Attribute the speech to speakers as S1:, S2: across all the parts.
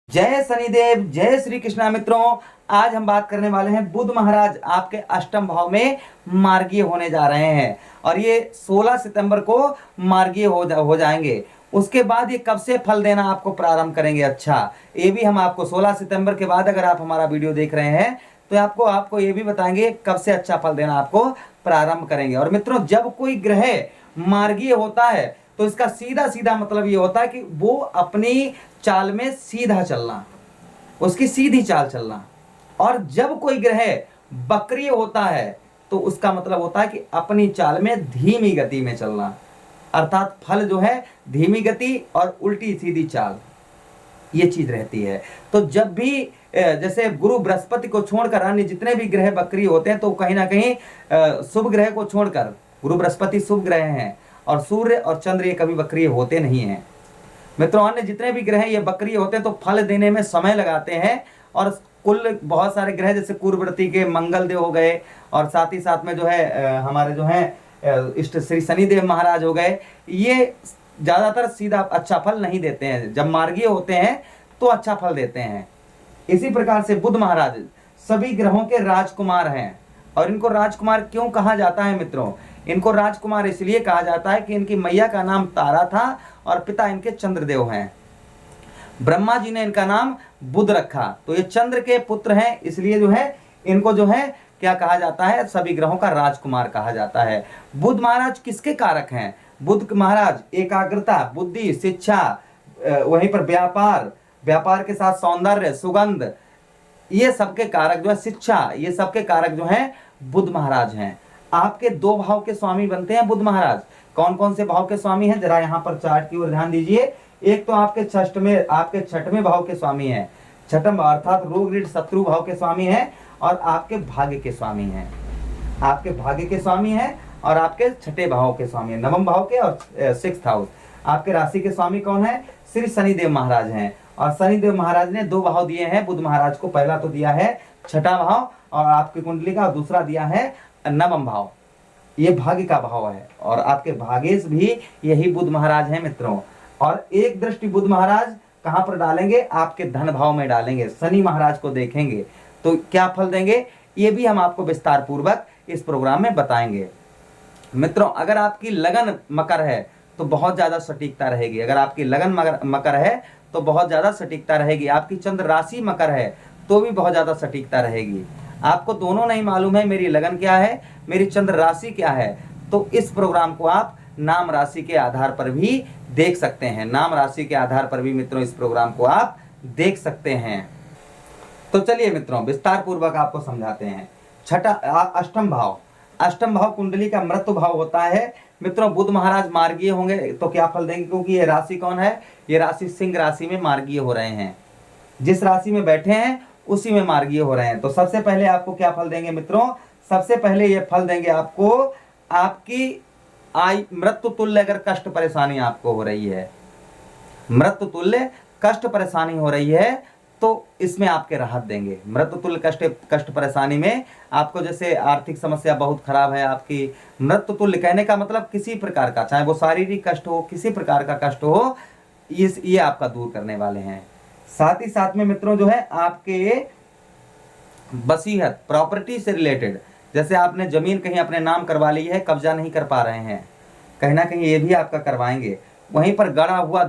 S1: जय शनिदेव, जय श्री कृष्णा। मित्रों, आज हम बात करने वाले हैं बुध महाराज आपके अष्टम भाव में मार्गीय होने जा रहे हैं और ये 16 सितंबर को मार्गीय हो जाएंगे। उसके बाद ये कब से फल देना आपको प्रारंभ करेंगे। अच्छा, ये भी हम आपको 16 सितंबर के बाद अगर आप हमारा वीडियो देख रहे हैं तो आपको ये भी बताएंगे कब से अच्छा फल देना आपको प्रारंभ करेंगे। और मित्रों, जब कोई ग्रह मार्गीय होता है तो इसका सीधा सीधा मतलब ये होता है कि वो अपनी चाल में सीधा चलना, उसकी सीधी चाल चलना। और जब कोई ग्रह वक्रीय होता है तो उसका मतलब होता है कि अपनी चाल में धीमी गति में चलना, अर्थात फल जो है धीमी गति और उल्टी सीधी चाल, ये चीज रहती है। तो जब भी जैसे गुरु बृहस्पति को छोड़कर अन्य जितने भी ग्रह वक्रीय होते हैं तो कहीं ना कहीं शुभ ग्रह को छोड़कर, गुरु बृहस्पति शुभ ग्रह हैं और सूर्य और चंद्र ये कभी वक्रीय होते नहीं हैं। मित्रों, अन्य जितने भी ग्रह ये वक्रीय होते हैं तो फल देने में समय लगाते हैं। और कुल बहुत सारे ग्रह जैसे पूर्ववर्ती के मंगल देव हो गए और साथ ही साथ में जो है हमारे जो है इष्ट श्री शनिदेव महाराज हो गए, ये ज्यादातर सीधा अच्छा फल नहीं देते हैं। जब मार्गीय होते हैं तो अच्छा फल देते हैं। इसी प्रकार से बुध महाराज सभी ग्रहों के राजकुमार हैं। और इनको राजकुमार क्यों कहा जाता है मित्रों? इनको राजकुमार इसलिए कहा जाता है कि इनकी मैया का नाम तारा था और पिता इनके चंद्रदेव हैं। ब्रह्मा जी ने इनका नाम बुध रखा, तो ये चंद्र के पुत्र हैं, इसलिए जो है इनको जो है क्या कहा जाता है, सभी ग्रहों का राजकुमार कहा जाता है। बुध महाराज किसके कारक हैं? बुध महाराज एकाग्रता, बुद्धि, शिक्षा, वहीं पर व्यापार, व्यापार के साथ सौंदर्य, सुगंध, ये सबके कारक जो है, शिक्षा, ये सबके कारक जो हैं बुध महाराज हैं। आपके 2 भाव के स्वामी बनते हैं बुध महाराज। कौन कौन से भाव के स्वामी हैं, जरा यहाँ पर चार्ट की ओर ध्यान दीजिए। एक तो आपके छठवें भाव के स्वामी हैं, छठम अर्थात रोग ऋण शत्रु भाव के स्वामी हैं और आपके भाग्य के स्वामी हैं। आपके भाग्य के स्वामी हैं और आपके छठे भाव के स्वामी हैं, नवम भाव के और 6th हाउस। आपके राशि के स्वामी कौन है? श्री शनिदेव महाराज हैं। और शनिदेव महाराज ने 2 भाव दिए हैं बुध महाराज को। पहला तो दिया है छठा भाव और आपकी कुंडली का, और दूसरा दिया है नवम भाव, ये भाग्य का भाव है। और आपके भागेश भी यही बुध महाराज हैं मित्रों। और एक दृष्टि बुध महाराज कहां पर डालेंगे? आपके धन भाव में डालेंगे। शनि महाराज को देखेंगे तो क्या फल देंगे, ये भी हम आपको विस्तार पूर्वक इस प्रोग्राम में बताएंगे। मित्रों, अगर आपकी लगन मकर है तो बहुत ज्यादा सटीकता रहेगी। अगर आपकी लगन मकर है तो बहुत ज्यादा सटीकता रहेगी। आपकी चंद्र राशि मकर है तो भी बहुत ज्यादा सटीकता रहेगी। आपको दोनों नहीं मालूम है मेरी लगन क्या है, मेरी चंद्र राशि क्या है, तो इस प्रोग्राम को आप नाम राशि के आधार पर भी देख सकते हैं। नाम राशि के आधार पर भी मित्रों इस प्रोग्राम को आप देख सकते हैं। तो चलिए मित्रों, विस्तार पूर्वक आपको समझाते हैं। अष्टम भाव, अष्टम भाव कुंडली का मृत्यु भाव होता है। मित्रों, बुध महाराज मार्गीय होंगे तो क्या फल देंगे? क्योंकि ये राशि कौन है? ये राशि सिंह राशि में मार्गीय हो रहे हैं। जिस राशि में बैठे हैं उसी में मार्गीय हो रहे हैं। तो सबसे पहले आपको क्या फल देंगे मित्रों? सबसे पहले ये फल देंगे आपको, आपकी मृत्यु तुल्य अगर कष्ट परेशानी आपको हो रही है, मृत्यु तुल्य कष्ट परेशानी हो रही है तो इसमें आपके राहत देंगे। मृत्यु तुल्य कष्ट परेशानी में आपको, जैसे आर्थिक समस्या बहुत खराब है आपकी, मृत्यु तुल्य कहने का मतलब किसी प्रकार का, चाहे वो शारीरिक कष्ट हो, किसी प्रकार का कष्ट हो, ये आपका दूर करने वाले हैं। साथ ही साथ में मित्रों जो है आपके वसीयत, प्रॉपर्टी से रिलेटेड, जैसे आपने जमीन कहीं अपने नाम करवा ली है, कब्जा नहीं कर पा रहे हैं, कहीं ना कहीं ये भी आपका करवाएंगे। वहीं पर गड़ा हुआ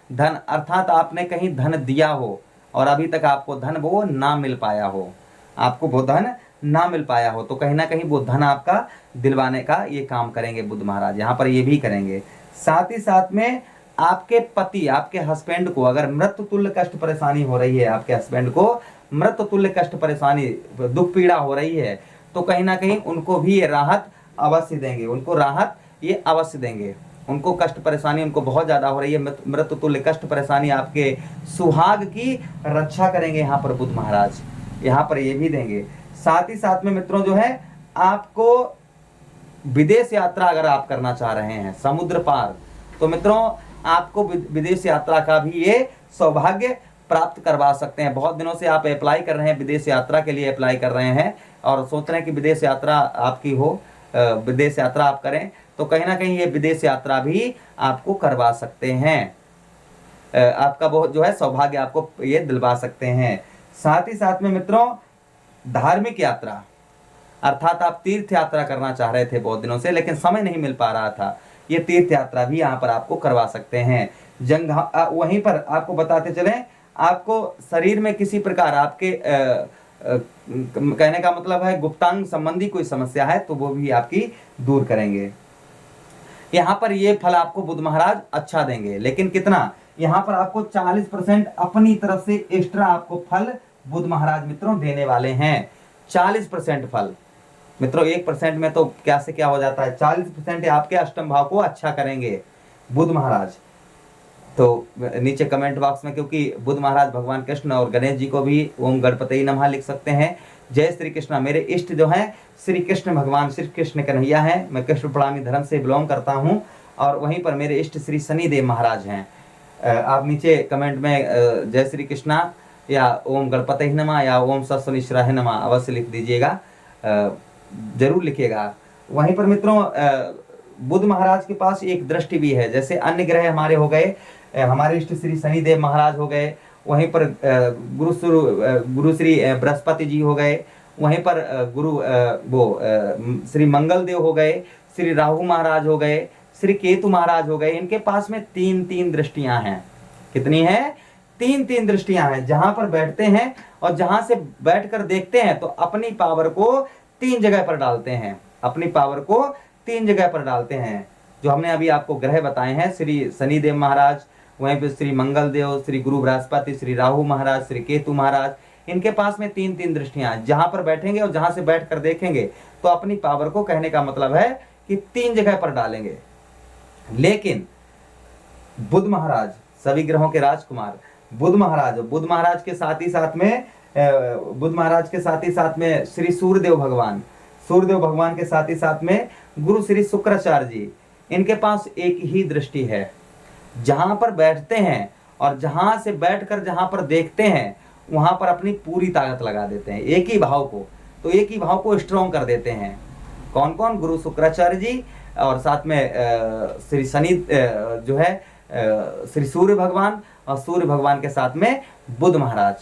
S1: धन अर्थात आपने कहीं धन दिया हो और अभी तक आपको धन वो ना मिल पाया हो, आपको वो धन ना मिल पाया हो, तो कहीं ना कहीं वो धन आपका दिलवाने का ये काम करेंगे बुध महाराज, यहाँ पर ये भी करेंगे। साथ ही साथ में आपके पति, आपके हस्बैंड को अगर मृत्यु तुल्य कष्ट परेशानी हो रही है, आपके हस्बैंड को मृत्यु तुल्य कष्ट परेशानी, दुख पीड़ा हो रही है, तो कहीं ना कहीं उनको भी ये राहत अवश्य देंगे, उनको राहत ये अवश्य देंगे। उनको कष्ट परेशानी उनको बहुत ज्यादा हो रही है, मृत्यु तुल्य कष्ट परेशानी, आपके सुहाग की रक्षा करेंगे यहाँ पर बुध महाराज, यहाँ पर ये भी देंगे। साथ ही साथ में मित्रों जो है आपको विदेश यात्रा अगर आप करना चाह रहे हैं, समुद्र पार, तो मित्रों आपको विदेश यात्रा का भी ये सौभाग्य प्राप्त करवा सकते हैं। बहुत दिनों से आप अप्लाई कर रहे हैं, विदेश यात्रा के लिए अप्लाई कर रहे हैं और सोच रहे हैं कि विदेश यात्रा आपकी हो, विदेश यात्रा आप करें, तो कहीं ना कहीं ये विदेश यात्रा भी आपको करवा सकते हैं। आपका वो जो है सौभाग्य आपको ये दिलवा सकते हैं। साथ ही साथ में मित्रों धार्मिक यात्रा, अर्थात आप तीर्थ यात्रा करना चाह रहे थे बहुत दिनों से लेकिन समय नहीं मिल पा रहा था, ये तीर्थ यात्रा भी यहाँ पर आपको करवा सकते हैं। वहीं पर आपको बताते चलें, आपको शरीर में किसी प्रकार आपके कहने का मतलब है गुप्तांग संबंधी कोई समस्या है तो वो भी आपकी दूर करेंगे। यहाँ पर ये फल आपको बुध महाराज अच्छा देंगे, लेकिन कितना, यहाँ पर आपको 40% अपनी तरफ से एक्स्ट्रा आपको फल बुध महाराज मित्रों देने वाले हैं। 40% फल मित्रों, 1% में तो क्या से क्या हो जाता है, 40% आपके अष्टम भाव को अच्छा करेंगे बुध महाराज। तो नीचे कमेंट बॉक्स में, क्योंकि बुध महाराज भगवान कृष्ण और गणेश जी को भी ओम गणपति नमः लिख सकते हैं। जय श्री कृष्णा। मेरे इष्ट जो हैं श्री कृष्ण भगवान श्री कृष्ण कन्हैया हैं। मैं कृष्ण प्रणामी धर्म से बिलोंग करता हूं और वहीं पर मेरे इष्ट श्री शनिदेव महाराज हैं। आप नीचे कमेंट में जय श्री कृष्णा या ओम गणपति नमः या ओम सत्शनिश्चराय नमः अवश्य लिख दीजिएगा, जरूर लिखिएगा। वहीं पर मित्रों बुध महाराज के पास एक दृष्टि भी है, जैसे अन्य ग्रह हमारे हो गए, हमारे इष्ट श्री शनिदेव महाराज हो गए, वहीं पर गुरु श्री बृहस्पति जी हो गए, वहीं पर श्री मंगल देव हो गए, श्री राहु महाराज हो गए, श्री केतु महाराज हो गए। इनके पास में 3-3 दृष्टियां हैं। कितनी है? 3-3 दृष्टियां हैं। जहां पर बैठते हैं और जहां से बैठकर देखते हैं तो अपनी पावर को 3 जगह पर डालते हैं, अपनी पावर को 3 जगह पर डालते हैं। जो हमने अभी आपको ग्रह बताए हैं, श्री शनिदेव महाराज, वहीं पे श्री मंगल देव, श्री गुरु बृहस्पति, श्री राहु महाराज, श्री केतु महाराज, इनके पास में 3-3 दृष्टियां, जहां पर बैठेंगे और जहां से बैठकर देखेंगे तो अपनी पावर को, कहने का मतलब है कि 3 जगह पर डालेंगे। लेकिन बुध महाराज, सभी ग्रहों के राजकुमार बुध महाराज के साथ ही साथ में श्री सूर्यदेव भगवान के साथ ही साथ में गुरु श्री शुक्राचार्य जी, इनके पास एक ही दृष्टि है। जहां पर बैठते हैं और जहां से बैठकर जहां पर देखते हैं वहां पर अपनी पूरी ताकत लगा देते हैं, एक ही भाव को, तो एक ही भाव को स्ट्रॉन्ग कर देते हैं। कौन कौन? गुरु शुक्राचार्य जी और साथ में श्री शनि जो है श्री सूर्य भगवान, और सूर्य भगवान के साथ में बुध महाराज।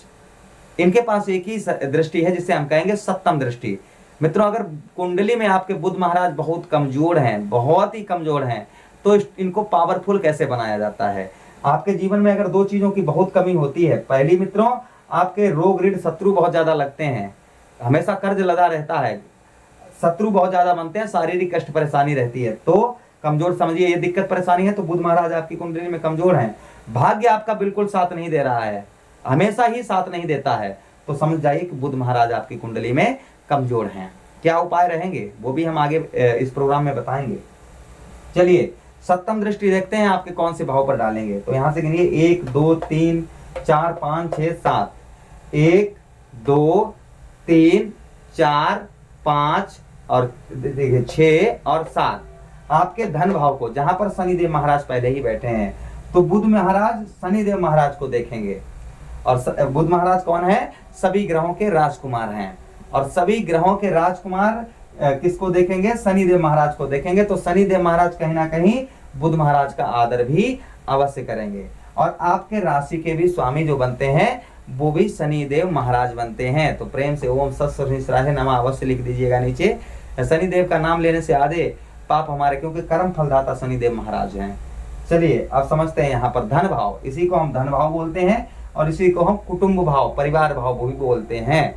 S1: इनके पास एक ही दृष्टि है जिसे हम कहेंगे सप्तम दृष्टि। मित्रों अगर कुंडली में आपके बुध महाराज बहुत कमजोर हैं, बहुत ही कमजोर हैं, तो इनको पावरफुल कैसे बनाया जाता है? आपके जीवन में अगर 2 चीजों की बहुत कमी होती है, पहली मित्रों आपके रोग ऋण शत्रु बहुत ज्यादा लगते हैं, हमेशा कर्ज लदा रहता है, शत्रु बहुत ज्यादा बनते हैं, शारीरिक कष्ट परेशानी रहती है, तो कमजोर समझिए ये दिक्कत परेशानी है तो बुध महाराज आपकी कुंडली में कमजोर हैं। भाग्य आपका बिल्कुल साथ नहीं दे रहा है, हमेशा ही साथ नहीं देता है, तो समझ जाइए कि बुध महाराज आपकी कुंडली में कमजोर हैं। क्या उपाय रहेंगे वो भी हम आगे इस प्रोग्राम में बताएंगे। चलिए सप्तम दृष्टि देखते हैं आपके कौन से भाव पर डालेंगे। तो यहां से गिनिए 1 2 3 4 5 6 7, 1 2 3 4 5 और देखिए 6 और 7 आपके धन भाव को, जहां पर शनिदेव महाराज पहले ही बैठे हैं, तो बुध महाराज शनिदेव महाराज को देखेंगे। और बुध महाराज कौन है? सभी ग्रहों के राजकुमार हैं, और सभी ग्रहों के राजकुमार किसको देखेंगे? शनिदेव महाराज को देखेंगे। तो शनिदेव महाराज कहीं ना कहीं बुध महाराज का आदर भी अवश्य करेंगे, और आपके राशि के भी स्वामी जो बनते हैं वो भी शनिदेव महाराज बनते हैं। तो प्रेम से ओम सत्सर्वनिश्राय नमः अवश्य लिख दीजिएगा नीचे। शनिदेव का नाम लेने से आधे पाप हमारे, क्योंकि कर्म फलदाता शनिदेव महाराज हैं। चलिए अब समझते हैं यहाँ पर धन भाव, इसी को हम धन भाव बोलते हैं और इसी को हम कुटुंब भाव, परिवार भाव भी बोलते हैं।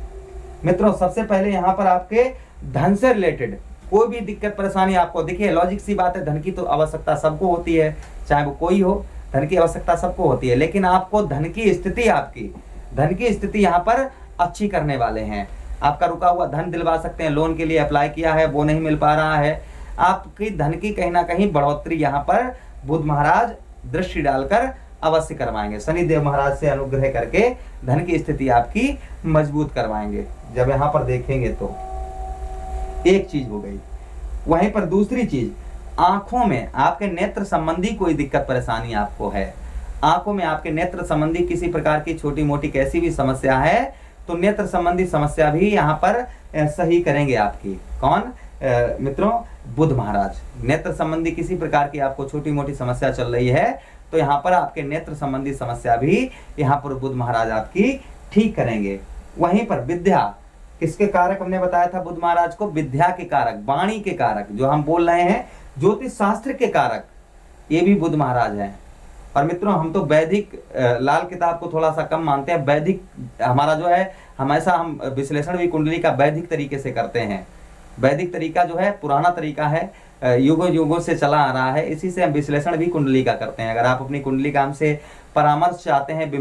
S1: मित्रों सबसे पहले यहाँ पर आपके धन से रिलेटेड कोई भी दिक्कत परेशानी आपको, देखिए लॉजिक सी बात है, धन की तो आवश्यकता सबको होती है, चाहे वो कोई हो, धन की आवश्यकता सबको होती है, लेकिन आपको धन की स्थिति यहाँ पर अच्छी करने वाले हैं। आपका रुका हुआ धन दिलवा सकते हैं, लोन के लिए अप्लाई किया है वो नहीं मिल पा रहा है, आपकी धन की कहीं ना कहीं बढ़ोतरी यहाँ पर बुध महाराज दृष्टि डालकर अवश्य करवाएंगे। शनिदेव महाराज से अनुग्रह करके धन की स्थिति आपकी मजबूत करवाएंगे। जब यहाँ पर देखेंगे तो एक चीज हो गई। वहीं पर दूसरी चीज, आंखों में आपके नेत्र संबंधी कोई दिक्कत परेशानी आपको है, आंखों में आपके नेत्र संबंधी किसी प्रकार की छोटी मोटी कैसी भी समस्या है, तो नेत्र संबंधी समस्या भी यहाँ पर सही करेंगे आपकी। कौन? मित्रों बुध महाराज। नेत्र संबंधी किसी प्रकार की आपको छोटी मोटी समस्या चल रही है तो यहाँ पर आपके नेत्र संबंधी समस्या भी यहाँ पर बुध महाराज आपकी ठीक करेंगे। वहीं पर विद्या, किसके कारक हमने बताया था बुध महाराज को? विद्या के कारक, वाणी के कारक, जो हम बोल रहे हैं ज्योतिष शास्त्र के कारक, ये भी बुध महाराज हैं। और मित्रों हम तो वैदिक लाल किताब को थोड़ा सा कम मानते हैं। वैदिक हमारा जो है, हमेशा हम विश्लेषण भी कुंडली का वैदिक तरीके से करते हैं। वैदिक तरीका जो है पुराना तरीका है, युगों युगों से चला आ रहा है, इसी से हम विश्लेषण भी कुंडली का करते हैं। अगर आप अपनी कुंडली का हमसे परामर्श चाहते हैं,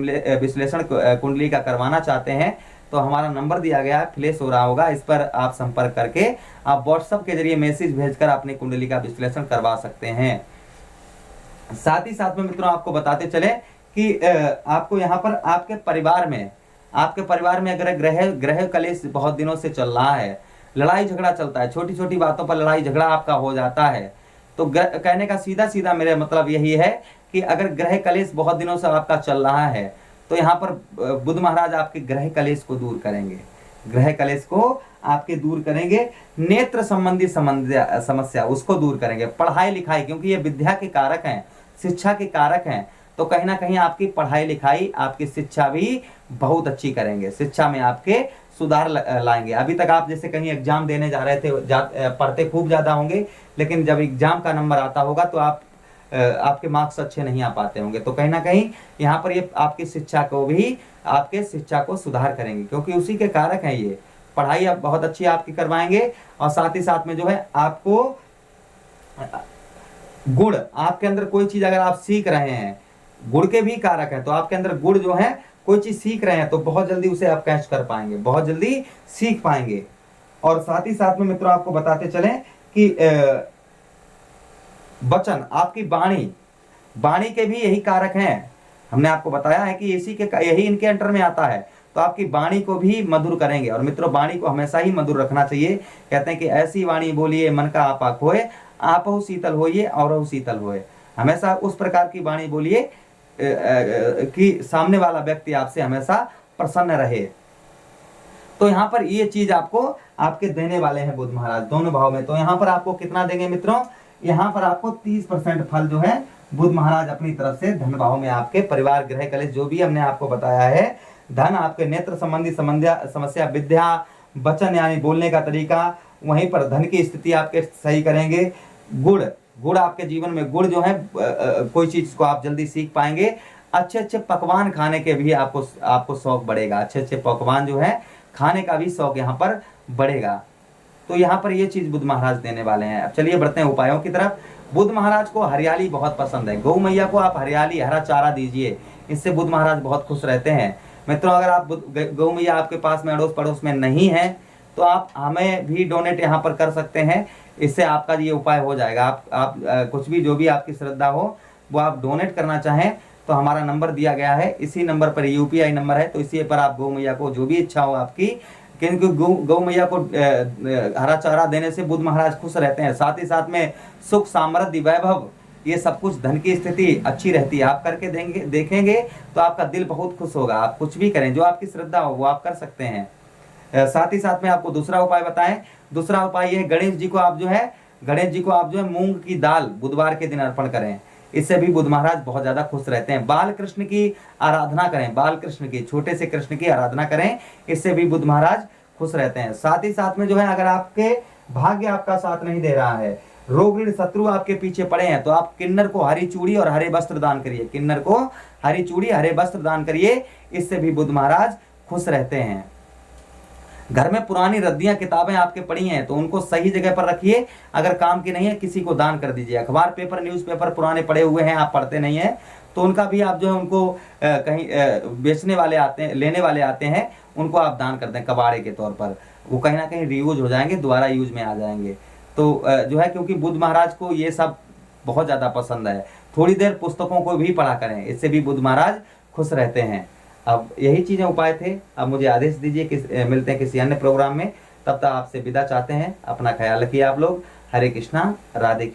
S1: विश्लेषण कुंडली का करवाना चाहते हैं, तो हमारा नंबर दिया गया है, फ्लैश हो रहा होगा, इस पर आप संपर्क करके आप व्हाट्सएप के जरिए मैसेज भेजकर अपनी कुंडली का विश्लेषण करवा सकते हैं। साथ ही साथ में मित्रों आपको बताते चले कि आपको यहाँ पर आपके परिवार में अगर ग्रह कलेश बहुत दिनों से चल रहा है, लड़ाई झगड़ा चलता है, छोटी छोटी बातों पर लड़ाई झगड़ा आपका हो जाता है, तो कहने का सीधा सीधा मेरा मतलब यही है कि अगर ग्रह कलेश बहुत दिनों से आपका चल रहा है तो यहाँ पर बुध महाराज आपके ग्रह कलेश को दूर करेंगे। ग्रह कलेश को आपके दूर करेंगे। नेत्र संबंधी समस्या उसको दूर करेंगे। पढ़ाई लिखाई, क्योंकि ये विद्या के कारक हैं, शिक्षा के कारक हैं, तो कहीं ना कहीं आपकी पढ़ाई लिखाई, आपकी शिक्षा भी बहुत अच्छी करेंगे। शिक्षा में आपके सुधार लाएंगे। अभी तक आप जैसे कहीं एग्जाम देने जा रहे थे, पढ़ते खूब ज्यादा होंगे, लेकिन जब एग्जाम का नंबर आता होगा तो आपके मार्क्स अच्छे नहीं आ पाते होंगे, तो कहीं ना कहीं यहाँ पर ये आपकी शिक्षा को सुधार करेंगे, क्योंकि उसी के कारक हैं ये। पढ़ाई आप बहुत अच्छी आपकी करवाएंगे। और साथ ही साथ में जो है आपको गुण, आपके अंदर कोई चीज अगर आप सीख रहे हैं, गुण के भी कारक है, तो आपके अंदर गुण जो है, कोई चीज सीख रहे हैं तो बहुत जल्दी उसे आप कैच कर पाएंगे, बहुत जल्दी सीख पाएंगे। और साथ ही साथ में मित्रों आपको बताते चलें कि वचन, आपकी वाणी के भी यही कारक हैं। हमने आपको बताया है कि यही इनके अंडर में आता है, तो आपकी वाणी को भी मधुर करेंगे। और मित्रों वाणी को हमेशा ही मधुर रखना चाहिए। कहते हैं कि ऐसी वाणी बोलिए मन का आपा खोए, आपहु शीतल होइए और शीतल होए। हमेशा उस प्रकार की वाणी बोलिए कि सामने वाला व्यक्ति आपसे हमेशा प्रसन्न रहे। तो यहाँ पर ये चीज आपको आपके देने वाले हैं बुध महाराज दोनों भाव में। तो यहाँ पर आपको कितना देंगे मित्रों? यहाँ पर आपको 30% फल जो है बुध महाराज अपनी तरफ से धन भाव में आपके परिवार, ग्रह कलेश, जो भी हमने आपको बताया है, धन, आपके नेत्र संबंधी समस्या, विद्या, वचन यानी बोलने का तरीका, वहीं पर धन की स्थिति आपके सही करेंगे। गुड़ आपके जीवन में, गुड़ जो है कोई चीज को आप जल्दी सीख पाएंगे। अच्छे अच्छे पकवान खाने के भी आपको शौक बढ़ेगा। अच्छे अच्छे पकवान जो है खाने का भी शौक यहाँ पर बढ़ेगा। तो यहाँ पर ये चीज बुध महाराज देने वाले हैं। अब चलिए बढ़ते हैं उपायों की तरफ। बुध महाराज को हरियाली बहुत पसंद है। गौ मैया को आप हरियाली, हरा चारा दीजिए, इससे बुध महाराज बहुत खुश रहते हैं। मित्रों अगर आप गौ मैया आपके पास में अड़ोस पड़ोस में नहीं है तो आप हमें भी डोनेट यहाँ पर कर सकते हैं, इससे आपका ये उपाय हो जाएगा। आप कुछ भी, जो भी आपकी श्रद्धा हो वो आप डोनेट करना चाहें तो हमारा नंबर दिया गया है, इसी नंबर पर यूपीआई नंबर है, तो इसी पर आप गौ मैया को जो भी इच्छा हो आपकी, क्योंकि गौ मैया को हरा चारा देने से बुध महाराज खुश रहते हैं। साथ ही साथ में सुख, समृद्धि, वैभव, ये सब कुछ, धन की स्थिति अच्छी रहती है। आप करके देखेंगे तो आपका दिल बहुत खुश होगा। आप कुछ भी करें, जो आपकी श्रद्धा हो वो आप कर सकते हैं। साथ ही साथ में आपको दूसरा उपाय बताएं। दूसरा उपाय ये है, गणेश जी को आप जो है मूंग की दाल बुधवार के दिन अर्पण करें, इससे भी बुध महाराज बहुत ज्यादा खुश रहते हैं। बाल कृष्ण की आराधना करें, बाल कृष्ण की, छोटे से कृष्ण की आराधना करें, इससे भी बुध महाराज खुश रहते हैं। साथ ही साथ में जो है, अगर आपके भाग्य आपका साथ नहीं दे रहा है, रोग ऋण शत्रु आपके पीछे पड़े हैं, तो आप किन्नर को हरी चूड़ी और हरे वस्त्र दान करिए। किन्नर को हरी चूड़ी, हरे वस्त्र दान करिए, इससे भी बुध महाराज खुश रहते हैं। घर में पुरानी रद्दियां किताबें आपके पड़ी हैं तो उनको सही जगह पर रखिए। अगर काम की नहीं है, किसी को दान कर दीजिए। अखबार, पेपर, न्यूज़पेपर पुराने पड़े हुए हैं, आप पढ़ते नहीं हैं, तो उनका भी आप जो है उनको कहीं बेचने वाले आते हैं, लेने वाले आते हैं, उनको आप दान कर दें कबाड़े के तौर पर। वो कहीं ना कहीं रीयूज हो जाएंगे, दोबारा यूज में आ जाएंगे। तो जो है, क्योंकि बुध महाराज को ये सब बहुत ज़्यादा पसंद है। थोड़ी देर पुस्तकों को भी पढ़ा करें, इससे भी बुध महाराज खुश रहते हैं। अब यही चीज़ें उपाय थे। अब मुझे आदेश दीजिए कि मिलते हैं किसी अन्य प्रोग्राम में। तब तक आपसे विदा चाहते हैं। अपना ख्याल रखिए आप लोग। हरे कृष्णा, राधे कृष्ण।